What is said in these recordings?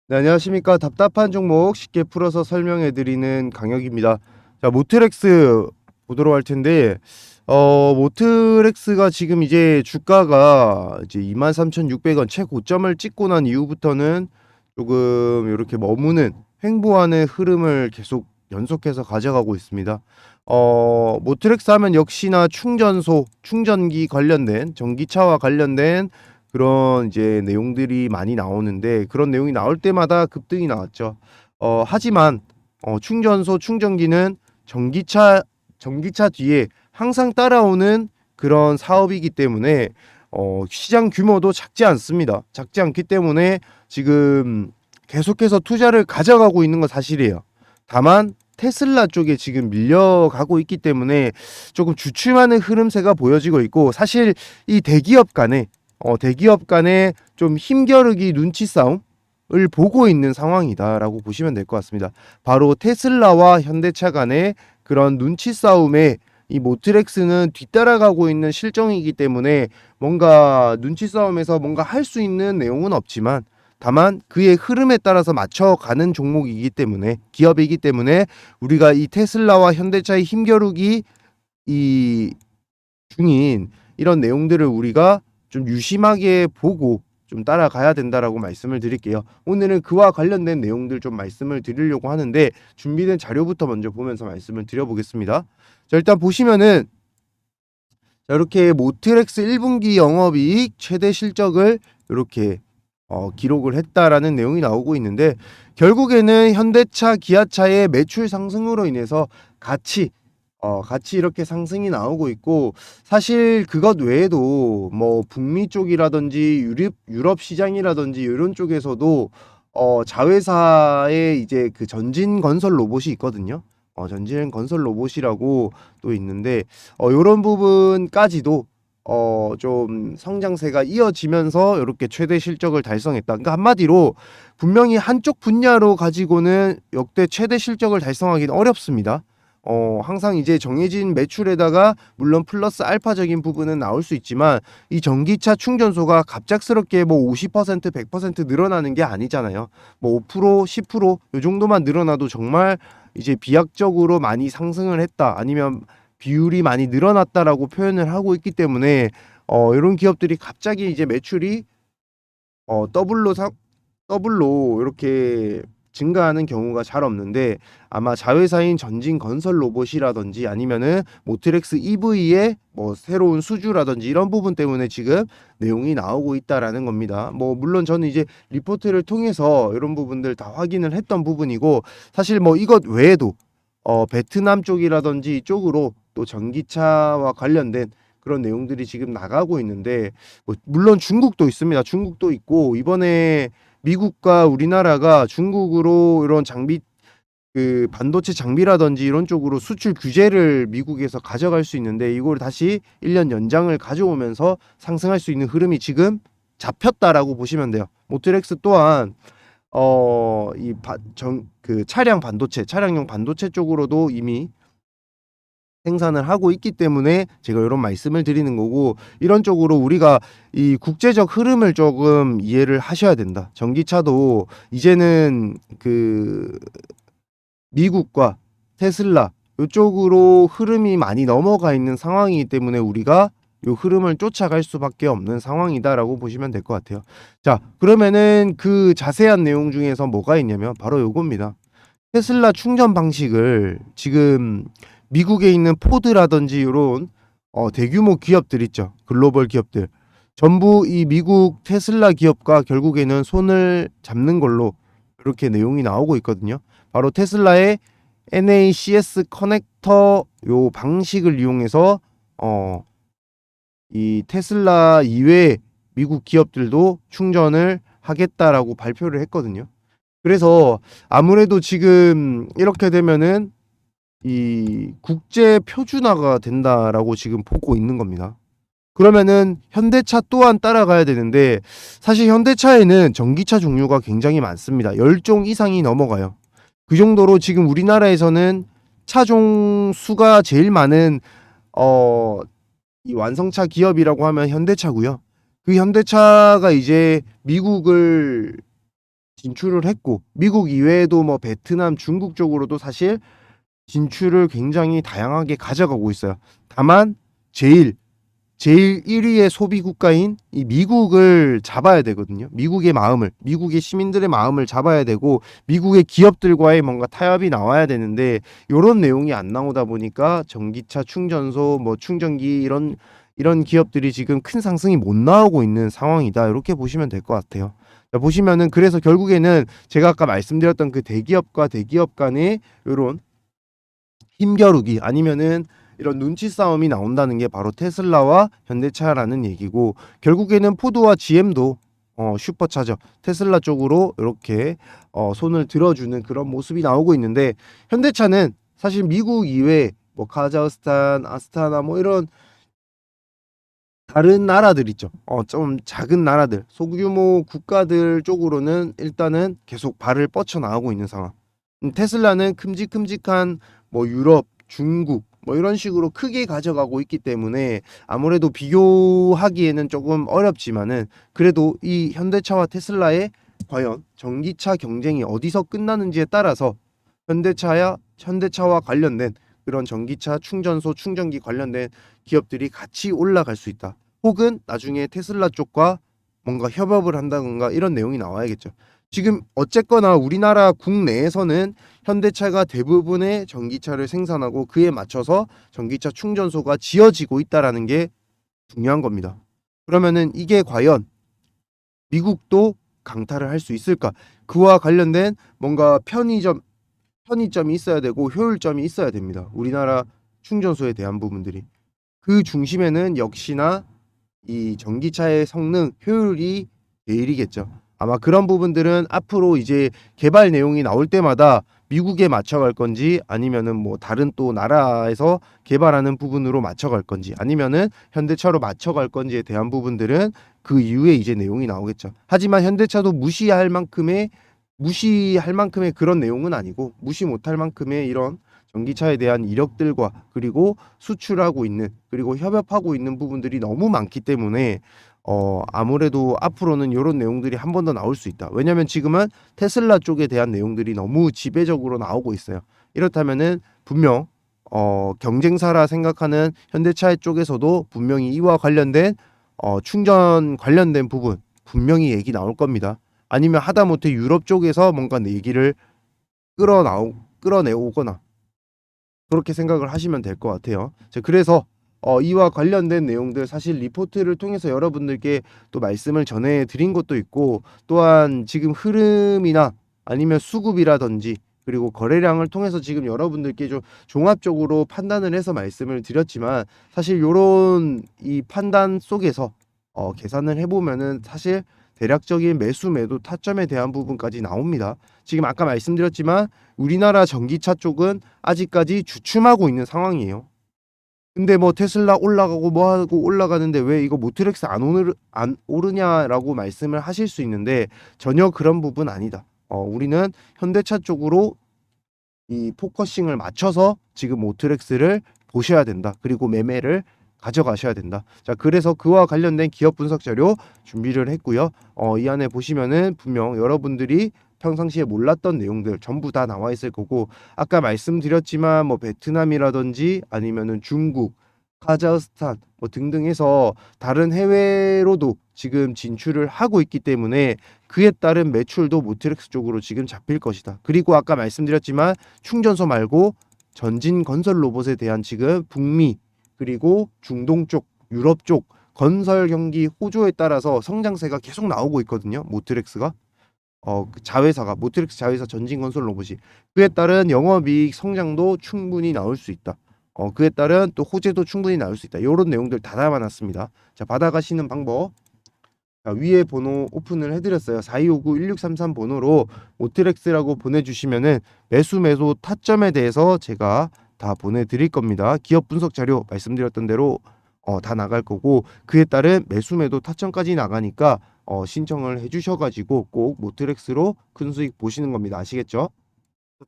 네, 안녕하십니까. 답답한 종목 쉽게 풀어서 설명해 드리는 강혁입니다. 자, 모트렉스 보도록 할 텐데, 모트렉스가 지금 이제 주가가 이제 23,600원 최고점을 찍고 난 이후부터는 조금 이렇게 머무는 횡보하는 흐름을 계속 연속해서 가져가고 있습니다. 모트렉스 하면 역시나 충전소, 충전기 관련된 전기차와 관련된 그런 이제 내용들이 많이 나오는데, 그런 내용이 나올 때마다 급등이 나왔죠. 하지만 충전소, 충전기는 전기차 뒤에 항상 따라오는 그런 사업이기 때문에 시장 규모도 작지 않습니다. 작지 않기 때문에 지금 계속해서 투자를 가져가고 있는 건 사실이에요. 다만 테슬라 쪽에 지금 밀려가고 있기 때문에 조금 주춤하는 흐름세가 보여지고 있고, 사실 이 대기업 간의 좀 힘겨루기 눈치 싸움을 보고 있는 상황이다라고 보시면 될 것 같습니다. 바로 테슬라와 현대차 간의 그런 눈치 싸움에 이 모트렉스는 뒤따라가고 있는 실정이기 때문에 뭔가 눈치 싸움에서 뭔가 할 수 있는 내용은 없지만, 다만 그의 흐름에 따라서 맞춰가는 종목이기 때문에, 기업이기 때문에 우리가 이 테슬라와 현대차의 힘겨루기 이 중인 이런 내용들을 우리가 좀 유심하게 보고 좀 따라가야 된다라고 말씀을 드릴게요. 오늘은 그와 관련된 내용들 좀 말씀을 드리려고 하는데, 준비된 자료부터 먼저 보면서 말씀을 드려보겠습니다. 자, 일단 보시면은, 자, 이렇게 모트렉스 1분기 영업이익 최대 실적을 이렇게 기록을 했다라는 내용이 나오고 있는데, 결국에는 현대차, 기아차의 매출 상승으로 인해서 같이 이렇게 상승이 나오고 있고, 사실 그것 외에도 뭐 북미 쪽이라든지 유럽 시장이라든지 이런 쪽에서도 자회사의 이제 그 전진 건설 로봇이 있거든요. 전진 건설 로봇이라고 또 있는데, 요런 부분까지도 좀 성장세가 이어지면서 이렇게 최대 실적을 달성했다. 그러니까 한마디로 분명히 한쪽 분야로 가지고는 역대 최대 실적을 달성하기는 어렵습니다. 항상 이제 정해진 매출에다가 물론 플러스 알파적인 부분은 나올 수 있지만, 이 전기차 충전소가 갑작스럽게 뭐 50%, 100% 늘어나는 게 아니잖아요. 뭐 5%, 10%요 정도만 늘어나도 정말 이제 비약적으로 많이 상승을 했다, 아니면 비율이 많이 늘어났다라고 표현을 하고 있기 때문에 이런 기업들이 갑자기 이제 매출이 어 더블로 상 더블로 이렇게 증가하는 경우가 잘 없는데, 아마 자회사인 전진 건설 로봇이라든지 아니면은 모트렉스 EV의 뭐 새로운 수주라든지 이런 부분 때문에 지금 내용이 나오고 있다라는 겁니다. 뭐 물론 저는 이제 리포트를 통해서 이런 부분들 다 확인을 했던 부분이고, 사실 뭐 이것 외에도 베트남 쪽이라든지 이쪽으로 또 전기차와 관련된 그런 내용들이 지금 나가고 있는데, 뭐 물론 중국도 있습니다. 중국도 있고, 이번에 미국과 우리나라가 중국으로 이런 장비, 그 반도체 장비라든지 이런 쪽으로 수출 규제를 미국에서 가져갈 수 있는데, 이걸 다시 1년 연장을 가져오면서 상승할 수 있는 흐름이 지금 잡혔다라고 보시면 돼요. 모트렉스 또한 차량용 반도체 쪽으로도 이미 생산을 하고 있기 때문에 제가 이런 말씀을 드리는 거고, 이런 쪽으로 우리가 이 국제적 흐름을 조금 이해를 하셔야 된다. 전기차도 이제는 그 미국과 테슬라 이쪽으로 흐름이 많이 넘어가 있는 상황이기 때문에 우리가 이 흐름을 쫓아갈 수밖에 없는 상황이다라고 보시면 될 것 같아요. 자, 그러면은 그 자세한 내용 중에서 뭐가 있냐면 바로 요겁니다. 테슬라 충전 방식을 지금 미국에 있는 포드라든지 이런 대규모 기업들 있죠. 글로벌 기업들. 전부 이 미국 테슬라 기업과 결국에는 손을 잡는 걸로 이렇게 내용이 나오고 있거든요. 바로 테슬라의 NACS 커넥터 요 방식을 이용해서 이 테슬라 이외의 미국 기업들도 충전을 하겠다라고 발표를 했거든요. 그래서 아무래도 지금 이렇게 되면은 이 국제 표준화가 된다라고 지금 보고 있는 겁니다. 그러면은 현대차 또한 따라가야 되는데, 사실 현대차에는 전기차 종류가 굉장히 많습니다. 10종 이상이 넘어가요. 그 정도로 지금 우리나라에서는 차종 수가 제일 많은 이 완성차 기업이라고 하면 현대차고요. 그 현대차가 이제 미국을 진출을 했고 미국 이외에도 뭐 베트남, 중국 쪽으로도 사실 진출을 굉장히 다양하게 가져가고 있어요. 다만 제일 1위의 소비 국가인 이 미국을 잡아야 되거든요. 미국의 시민들의 마음을 잡아야 되고 미국의 기업들과의 뭔가 타협이 나와야 되는데 요런 내용이 안 나오다 보니까 전기차 충전소, 뭐 충전기 이런 기업들이 지금 큰 상승이 못 나오고 있는 상황이다. 이렇게 보시면 될 것 같아요. 자, 보시면은 그래서 결국에는 제가 아까 말씀드렸던 그 대기업과 대기업 간의 요런 힘겨루기 아니면은 이런 눈치 싸움이 나온다는 게 바로 테슬라와 현대차라는 얘기고 결국에는 포드와 GM도 슈퍼차저 테슬라 쪽으로 이렇게 손을 들어주는 그런 모습이 나오고 있는데 현대차는 사실 미국 이외에 뭐 카자흐스탄, 아스타나 뭐 이런 다른 나라들 있죠. 좀 작은 나라들, 소규모 국가들 쪽으로는 일단은 계속 발을 뻗쳐 나가고 있는 상황. 테슬라는 큼직큼직한 뭐 유럽, 중국 뭐 이런 식으로 크게 가져가고 있기 때문에 아무래도 비교하기에는 조금 어렵지만은 그래도 이 현대차와 테슬라의 과연 전기차 경쟁이 어디서 끝나는지에 따라서 현대차와 관련된 그런 전기차 충전소 충전기 관련된 기업들이 같이 올라갈 수 있다. 혹은 나중에 테슬라 쪽과 뭔가 협업을 한다던가 이런 내용이 나와야겠죠. 지금 어쨌거나 우리나라 국내에서는 현대차가 대부분의 전기차를 생산하고 그에 맞춰서 전기차 충전소가 지어지고 있다라는 게 중요한 겁니다. 그러면은 이게 과연 미국도 강타를 할 수 있을까? 그와 관련된 뭔가 편의점이 있어야 되고 효율점이 있어야 됩니다. 우리나라 충전소에 대한 부분들이. 그 중심에는 역시나 이 전기차의 성능, 효율이 제일이겠죠. 아마 그런 부분들은 앞으로 이제 개발 내용이 나올 때마다 미국에 맞춰갈 건지 아니면은 뭐 다른 또 나라에서 개발하는 부분으로 맞춰갈 건지 아니면은 현대차로 맞춰갈 건지에 대한 부분들은 그 이후에 이제 내용이 나오겠죠. 하지만 현대차도 무시할 만큼의 그런 내용은 아니고 무시 못할 만큼의 이런 전기차에 대한 이력들과 그리고 수출하고 있는 그리고 협업하고 있는 부분들이 너무 많기 때문에 아무래도 앞으로는 이런 내용들이 한 번 더 나올 수 있다. 왜냐하면 지금은 테슬라 쪽에 대한 내용들이 너무 지배적으로 나오고 있어요. 이렇다면은 분명 경쟁사라 생각하는 현대차 쪽에서도 분명히 이와 관련된 충전 관련된 부분 분명히 얘기 나올 겁니다. 아니면 하다못해 유럽 쪽에서 뭔가 얘기를 끌어내오거나 그렇게 생각을 하시면 될 것 같아요. 그래서 이와 관련된 내용들 사실 리포트를 통해서 여러분들께 또 말씀을 전해 드린 것도 있고 또한 지금 흐름이나 아니면 수급이라든지 그리고 거래량을 통해서 지금 여러분들께 좀 종합적으로 판단을 해서 말씀을 드렸지만 사실 요런 이 판단 속에서 계산을 해보면은 사실 대략적인 매수 매도 타점에 대한 부분까지 나옵니다. 지금 아까 말씀드렸지만 우리나라 전기차 쪽은 아직까지 주춤하고 있는 상황이에요. 근데 뭐 테슬라 올라가고 뭐 하고 올라가는데 왜 이거 모트렉스 안 오르냐라고 말씀을 하실 수 있는데 전혀 그런 부분 아니다. 우리는 현대차 쪽으로 이 포커싱을 맞춰서 지금 모트렉스를 보셔야 된다. 그리고 매매를 가져가셔야 된다. 자, 그래서 그와 관련된 기업 분석 자료 준비를 했고요. 이 안에 보시면은 분명 여러분들이 평상시에 몰랐던 내용들 전부 다 나와 있을 거고 아까 말씀드렸지만 뭐 베트남이라든지 아니면은 중국, 카자흐스탄 뭐 등등 해서 다른 해외로도 지금 진출을 하고 있기 때문에 그에 따른 매출도 모트렉스 쪽으로 지금 잡힐 것이다. 그리고 아까 말씀드렸지만 충전소 말고 전진 건설 로봇에 대한 지금 북미 그리고 중동 쪽, 유럽 쪽 건설 경기 호조에 따라서 성장세가 계속 나오고 있거든요. 모트렉스가 그 자회사가 모트렉스 자회사 전진 건설 로봇이 그에 따른 영업이익 성장도 충분히 나올 수 있다. 그에 따른 또 호재도 충분히 나올 수 있다. 이런 내용들 다 담아놨습니다. 자, 받아가시는 방법. 자, 위에 번호 오픈을 해드렸어요. 4259-1633 번호로 모트렉스라고 보내주시면은 매수 타점에 대해서 제가 다 보내드릴 겁니다. 기업 분석 자료 말씀드렸던 대로 다 나갈 거고 그에 따른 매수 매도 타점까지 나가니까 신청을 해주셔가지고 꼭 모트렉스로 큰 수익 보시는 겁니다. 아시겠죠?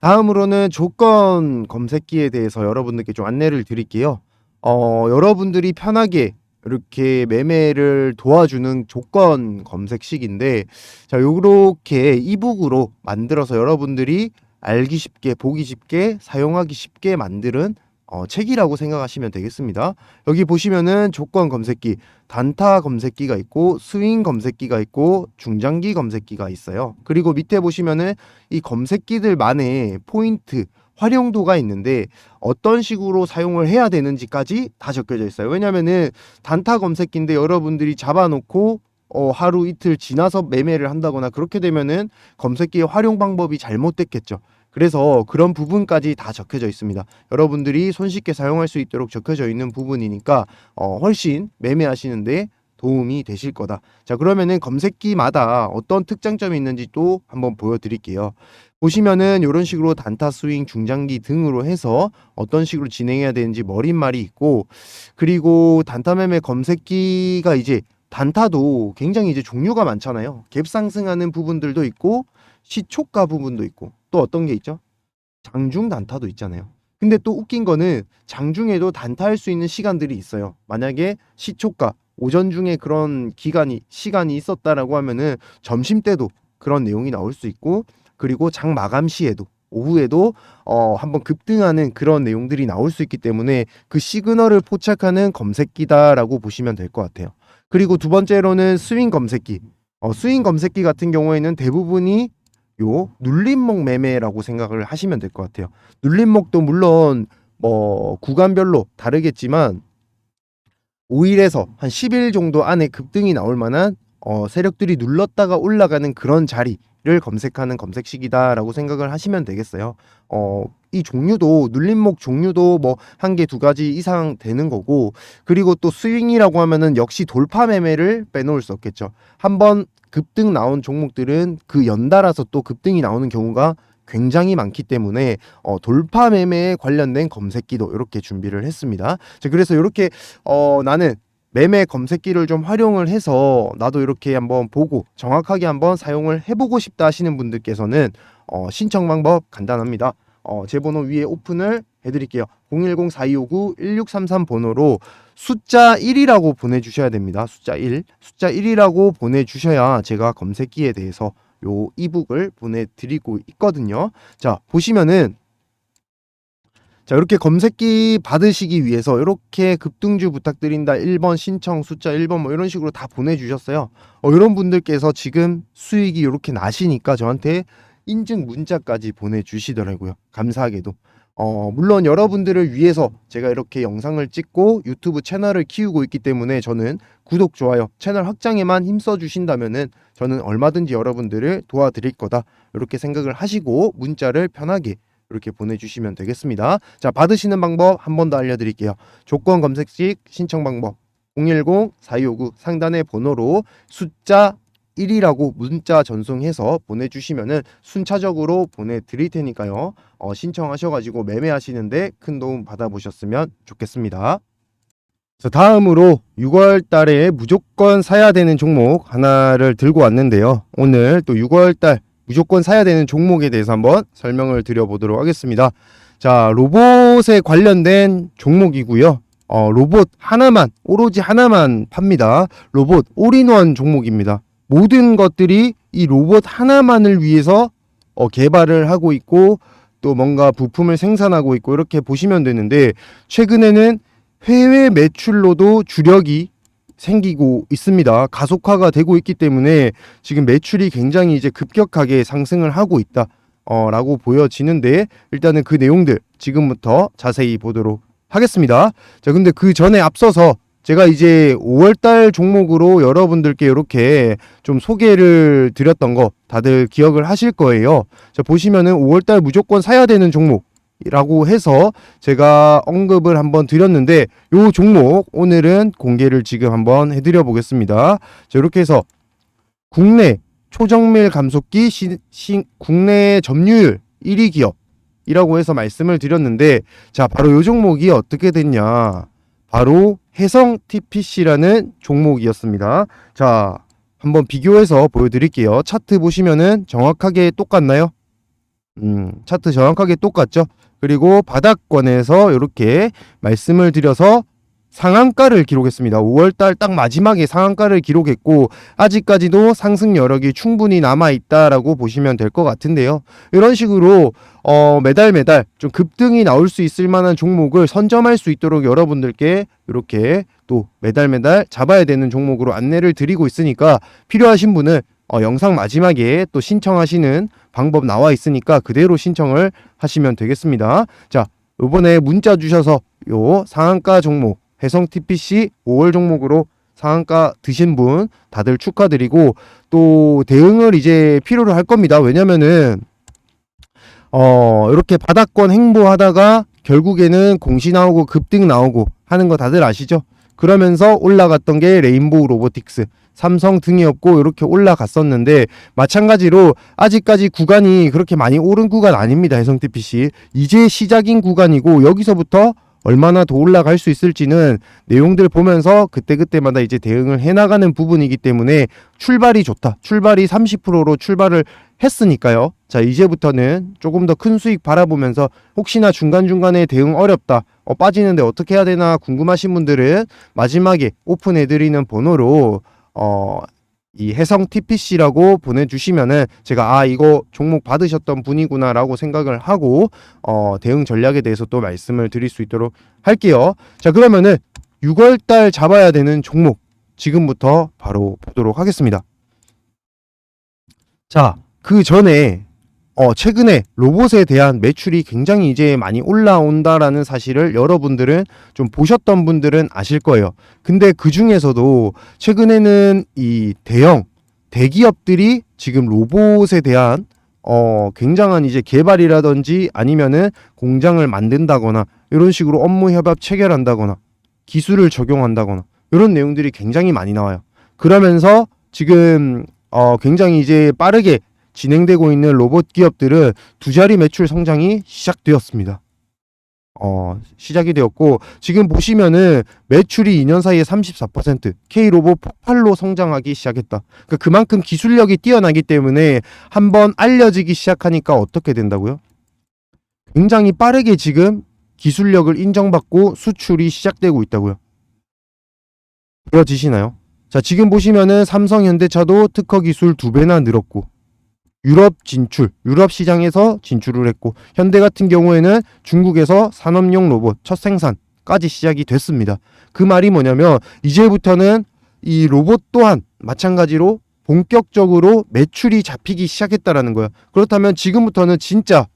다음으로는 조건 검색기에 대해서 여러분들께 좀 안내를 드릴게요. 여러분들이 편하게 이렇게 매매를 도와주는 조건 검색식인데, 자, 요렇게 이북으로 만들어서 여러분들이 알기 쉽게, 보기 쉽게, 사용하기 쉽게 만드는 책이라고 생각하시면 되겠습니다. 여기 보시면은 조건 검색기, 단타 검색기가 있고 스윙 검색기가 있고 중장기 검색기가 있어요. 그리고 밑에 보시면은 이 검색기들만의 포인트, 활용도가 있는데 어떤 식으로 사용을 해야 되는지까지 다 적혀져 있어요. 왜냐면은 단타 검색기인데 여러분들이 잡아놓고 하루 이틀 지나서 매매를 한다거나 그렇게 되면은 검색기의 활용 방법이 잘못됐겠죠. 그래서 그런 부분까지 다 적혀져 있습니다. 여러분들이 손쉽게 사용할 수 있도록 적혀져 있는 부분이니까 훨씬 매매하시는데 도움이 되실 거다. 자, 그러면은 검색기마다 어떤 특장점이 있는지 또 한번 보여드릴게요. 보시면은 이런 식으로 단타, 스윙, 중장기 등으로 해서 어떤 식으로 진행해야 되는지 머릿말이 있고, 그리고 단타 매매 검색기가 이제 단타도 굉장히 이제 종류가 많잖아요. 갭 상승하는 부분들도 있고 시초가 부분도 있고 또 어떤 게 있죠? 장중 단타도 있잖아요. 근데 또 웃긴 거는 장중에도 단타할 수 있는 시간들이 있어요. 만약에 시초가 오전 중에 그런 시간이 있었다라고 하면은 점심 때도 그런 내용이 나올 수 있고, 그리고 장 마감 시에도 오후에도 한번 급등하는 그런 내용들이 나올 수 있기 때문에 그 시그널을 포착하는 검색기다라고 보시면 될 것 같아요. 그리고 두 번째로는 스윙 검색기. 스윙 검색기 같은 경우에는 대부분이 요 눌림목 매매라고 생각을 하시면 될 것 같아요. 눌림목도 물론 뭐 구간별로 다르겠지만 5일에서 한 10일 정도 안에 급등이 나올 만한 세력들이 눌렀다가 올라가는 그런 자리를 검색하는 검색식이다라고 생각을 하시면 되겠어요. 이 종류도 눌림목 종류도 뭐 한 개, 두 가지 이상 되는 거고, 그리고 또 스윙이라고 하면은 역시 돌파 매매를 빼놓을 수 없겠죠. 한번 급등 나온 종목들은 그 연달아서 또 급등이 나오는 경우가 굉장히 많기 때문에 돌파 매매에 관련된 검색기도 이렇게 준비를 했습니다. 자, 그래서 이렇게 나는 매매 검색기를 좀 활용을 해서 나도 이렇게 한번 보고 정확하게 한번 사용을 해보고 싶다 하시는 분들께서는 신청 방법 간단합니다. 제 번호 위에 오픈을 해드릴게요. 010-4259-1633 번호로 숫자 1이라고 보내주셔야 됩니다. 숫자 1이라고 보내주셔야 제가 검색기에 대해서 요 이북을 보내드리고 있거든요. 자, 보시면은 자, 이렇게 검색기 받으시기 위해서 이렇게 급등주 부탁드린다 1번 신청 숫자 1번 뭐 이런 식으로 다 보내주셨어요. 이런 분들께서 지금 수익이 이렇게 나시니까 저한테 인증 문자까지 보내주시더라고요. 감사하게도. 물론 여러분들을 위해서 제가 이렇게 영상을 찍고 유튜브 채널을 키우고 있기 때문에 저는 구독, 좋아요, 채널 확장에만 힘써 주신다면은 저는 얼마든지 여러분들을 도와드릴 거다. 이렇게 생각을 하시고 문자를 편하게 이렇게 보내주시면 되겠습니다. 자, 받으시는 방법 한 번 더 알려드릴게요. 조건 검색식 신청 방법 010-4259 상단의 번호로 숫자 1이라고 문자 전송해서 보내주시면은 순차적으로 보내드릴 테니까요. 신청하셔가지고 매매하시는데 큰 도움 받아보셨으면 좋겠습니다. 자, 다음으로 6월 달에 무조건 사야 되는 종목 하나를 들고 왔는데요. 오늘 또 6월 달 무조건 사야 되는 종목에 대해서 한번 설명을 드려보도록 하겠습니다. 자, 로봇에 관련된 종목이고요. 로봇 하나만, 오로지 하나만 팝니다. 로봇 올인원 종목입니다. 모든 것들이 이 로봇 하나만을 위해서 개발을 하고 있고 또 뭔가 부품을 생산하고 있고 이렇게 보시면 되는데, 최근에는 해외 매출로도 주력이 생기고 있습니다. 가속화가 되고 있기 때문에 지금 매출이 굉장히 이제 급격하게 상승을 하고 있다 라고 보여지는데, 일단은 그 내용들 지금부터 자세히 보도록 하겠습니다. 자, 근데 그 전에 앞서서 제가 이제 5월달 종목으로 여러분들께 이렇게 좀 소개를 드렸던 거 다들 기억을 하실 거예요. 자, 보시면은 5월달 무조건 사야 되는 종목이라고 해서 제가 언급을 한번 드렸는데, 요 종목 오늘은 공개를 지금 한번 해드려 보겠습니다. 자, 이렇게 해서 국내 초정밀 감속기 국내 점유율 1위 기업이라고 해서 말씀을 드렸는데, 자, 바로 요 종목이 어떻게 됐냐, 바로 해성 TPC라는 종목이었습니다. 자, 한번 비교해서 보여드릴게요. 차트 보시면은 정확하게 똑같나요? 차트 정확하게 똑같죠? 그리고 바닥권에서 이렇게 말씀을 드려서 상한가를 기록했습니다. 5월달 딱 마지막에 상한가를 기록했고 아직까지도 상승 여력이 충분히 남아있다라고 보시면 될 것 같은데요. 이런 식으로 매달 좀 급등이 나올 수 있을 만한 종목을 선점할 수 있도록 여러분들께 이렇게 또 매달 잡아야 되는 종목으로 안내를 드리고 있으니까 필요하신 분은 영상 마지막에 또 신청하시는 방법 나와 있으니까 그대로 신청을 하시면 되겠습니다. 자, 이번에 문자 주셔서 요 상한가 종목 해성 TPC 5월 종목으로 상한가 드신 분 다들 축하드리고 또 대응을 이제 필요로 할 겁니다. 왜냐면은 이렇게 바닥권 행보하다가 결국에는 공시 나오고 급등 나오고 하는 거 다들 아시죠? 그러면서 올라갔던 게 레인보우 로보틱스, 삼성 등이 없고 이렇게 올라갔었는데 마찬가지로 아직까지 구간이 그렇게 많이 오른 구간 아닙니다. 해성 TPC 이제 시작인 구간이고 여기서부터 얼마나 더 올라갈 수 있을지는 내용들 보면서 그때그때마다 이제 대응을 해나가는 부분이기 때문에 출발이 좋다. 출발이 30%로 출발을 했으니까요. 자, 이제부터는 조금 더 큰 수익 바라보면서 혹시나 중간중간에 대응 어렵다. 빠지는데 어떻게 해야 되나 궁금하신 분들은 마지막에 오픈해드리는 번호로 이 해성 TPC라고 보내주시면은 제가 이거 종목 받으셨던 분이구나 라고 생각을 하고 대응 전략에 대해서 또 말씀을 드릴 수 있도록 할게요. 자, 그러면은 6월달 잡아야 되는 종목 지금부터 바로 보도록 하겠습니다. 자, 그 전에 최근에 로봇에 대한 매출이 굉장히 이제 많이 올라온다라는 사실을 여러분들은 좀 보셨던 분들은 아실 거예요. 근데 그 중에서도 최근에는 이 대기업들이 지금 로봇에 대한 굉장한 이제 개발이라든지 아니면은 공장을 만든다거나 이런 식으로 업무 협약 체결한다거나 기술을 적용한다거나 이런 내용들이 굉장히 많이 나와요. 그러면서 지금 굉장히 이제 빠르게 진행되고 있는 로봇 기업들은 두 자리 매출 성장이 시작되었습니다. 시작이 되었고 지금 보시면은 매출이 2년 사이에 34% K로봇 폭발로 성장하기 시작했다. 그러니까 그만큼 기술력이 뛰어나기 때문에 한번 알려지기 시작하니까 어떻게 된다고요? 굉장히 빠르게 지금 기술력을 인정받고 수출이 시작되고 있다고요. 보여지시나요? 자, 지금 보시면은 삼성, 현대차도 특허 기술 2배나 늘었고 유럽 시장에서 진출을 했고 현대 같은 경우에는 중국에서 산업용 로봇 첫 생산까지 시작이 됐습니다. 그 말이 뭐냐면 이제부터는 이 로봇 또한 마찬가지로 본격적으로 매출이 잡히기 시작했다라는 거예요. 그렇다면 지금부터는 진짜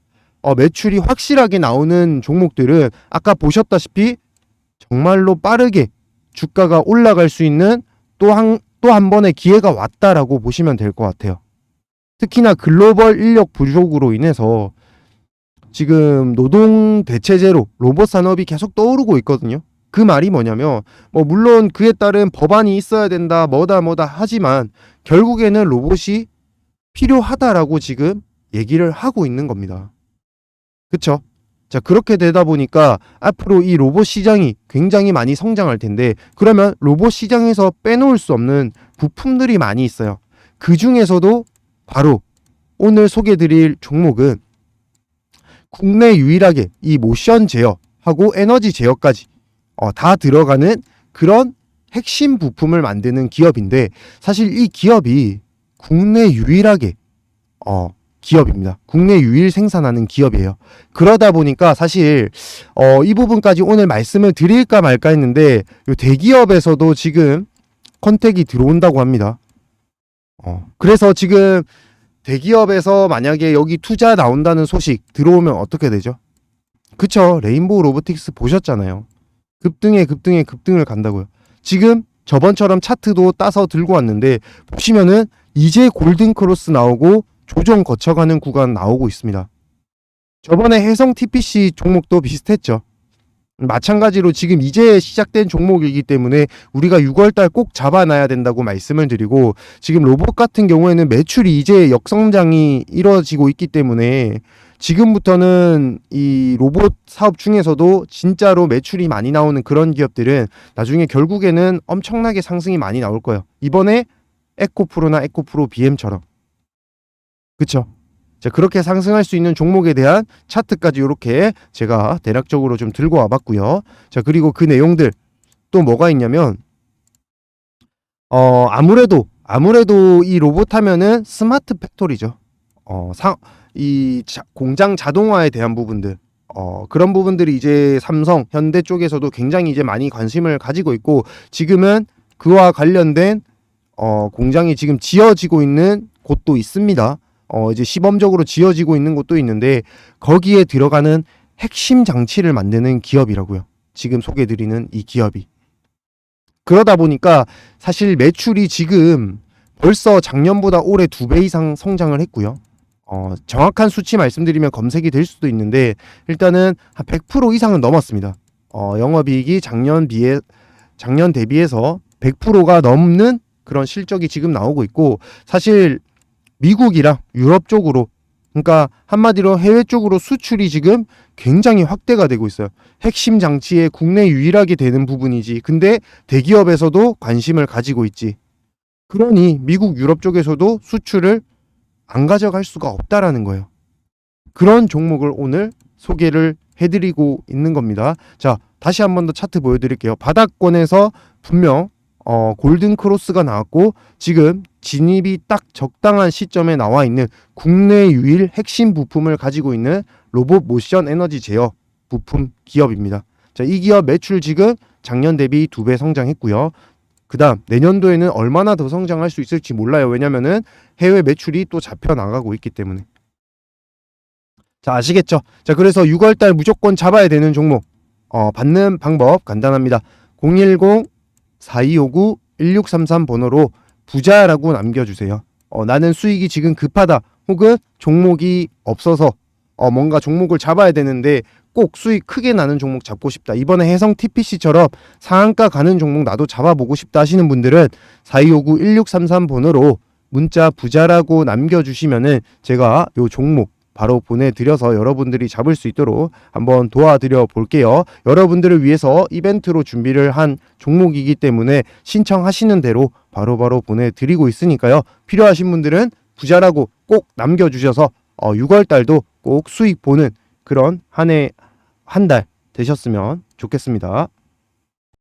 매출이 확실하게 나오는 종목들은 아까 보셨다시피 정말로 빠르게 주가가 올라갈 수 있는 또 한 번의 기회가 왔다라고 보시면 될 것 같아요. 특히나 글로벌 인력 부족으로 인해서 지금 노동 대체제로 로봇 산업이 계속 떠오르고 있거든요. 그 말이 뭐냐면 물론 그에 따른 법안이 있어야 된다 뭐다 하지만 결국에는 로봇이 필요하다라고 지금 얘기를 하고 있는 겁니다. 그쵸? 자, 그렇게 되다 보니까 앞으로 이 로봇 시장이 굉장히 많이 성장할 텐데 그러면 로봇 시장에서 빼놓을 수 없는 부품들이 많이 있어요. 그 중에서도 바로 오늘 소개드릴 종목은 국내 유일하게 이 모션 제어하고 에너지 제어까지 다 들어가는 그런 핵심 부품을 만드는 기업인데 사실 이 기업이 국내 유일하게 기업입니다. 국내 유일 생산하는 기업이에요. 그러다 보니까 사실 이 부분까지 오늘 말씀을 드릴까 말까 했는데 요 대기업에서도 지금 컨택이 들어온다고 합니다. 그래서 지금 대기업에서 만약에 여기 투자 나온다는 소식 들어오면 어떻게 되죠? 그쵸? 레인보우 로보틱스 보셨잖아요. 급등을 간다고요. 지금 저번처럼 차트도 따서 들고 왔는데 보시면은 이제 골든 크로스 나오고 조정 거쳐가는 구간 나오고 있습니다. 저번에 해성 TPC 종목도 비슷했죠. 마찬가지로 지금 이제 시작된 종목이기 때문에 우리가 6월달 꼭 잡아놔야 된다고 말씀을 드리고 지금 로봇 같은 경우에는 매출이 이제 역성장이 이루어지고 있기 때문에 지금부터는 이 로봇 사업 중에서도 진짜로 매출이 많이 나오는 그런 기업들은 나중에 결국에는 엄청나게 상승이 많이 나올 거예요. 이번에 에코프로나 에코프로 BM처럼. 그쵸? 자, 그렇게 상승할 수 있는 종목에 대한 차트까지 이렇게 제가 대략적으로 좀 들고 와봤고요. 자, 그리고 그 내용들 또 뭐가 있냐면 아무래도 이 로봇 하면은 스마트 팩토리죠. 공장 자동화에 대한 부분들, 그런 부분들이 이제 삼성, 현대 쪽에서도 굉장히 이제 많이 관심을 가지고 있고, 지금은 그와 관련된 공장이 지금 지어지고 있는 곳도 있습니다. 이제 시범적으로 지어지고 있는 곳도 있는데, 거기에 들어가는 핵심 장치를 만드는 기업이라고요. 지금 소개드리는 이 기업이. 그러다 보니까 사실 매출이 지금 벌써 작년보다 올해 2배 이상 성장을 했고요. 정확한 수치 말씀드리면 검색이 될 수도 있는데, 일단은 한 100% 이상은 넘었습니다. 영업이익이 작년 대비해서 100%가 넘는 그런 실적이 지금 나오고 있고, 사실 미국이랑 유럽 쪽으로, 그러니까 한마디로 해외 쪽으로 수출이 지금 굉장히 확대가 되고 있어요. 핵심 장치에 국내 유일하게 되는 부분이지. 근데 대기업에서도 관심을 가지고 있지. 그러니 미국, 유럽 쪽에서도 수출을 안 가져갈 수가 없다라는 거예요. 그런 종목을 오늘 소개를 해드리고 있는 겁니다. 자, 다시 한 번 더 차트 보여드릴게요. 바닥권에서 분명 골든 크로스가 나왔고, 지금 진입이 딱 적당한 시점에 나와 있는 국내 유일 핵심 부품을 가지고 있는 로봇 모션 에너지 제어 부품 기업입니다. 자, 이 기업 매출 지금 작년 대비 2배 성장했고요. 그 다음 내년도에는 얼마나 더 성장할 수 있을지 몰라요. 왜냐면은 해외 매출이 또 잡혀 나가고 있기 때문에. 자, 아시겠죠? 자, 그래서 6월달 무조건 잡아야 되는 종목, 받는 방법 간단합니다. 010-4259-1633 번호로 부자라고 남겨주세요. 나는 수익이 지금 급하다, 혹은 종목이 없어서 뭔가 종목을 잡아야 되는데 꼭 수익 크게 나는 종목 잡고 싶다, 이번에 해성 TPC처럼 상한가 가는 종목 나도 잡아보고 싶다 하시는 분들은 4259-1633 번호로 문자 부자라고 남겨주시면은 제가 요 종목 바로 보내드려서 여러분들이 잡을 수 있도록 한번 도와드려 볼게요. 여러분들을 위해서 이벤트로 준비를 한 종목이기 때문에 신청하시는 대로 바로바로 보내드리고 있으니까요. 필요하신 분들은 부자라고 꼭 남겨주셔서 6월달도 꼭 수익 보는 그런 한 달 되셨으면 좋겠습니다.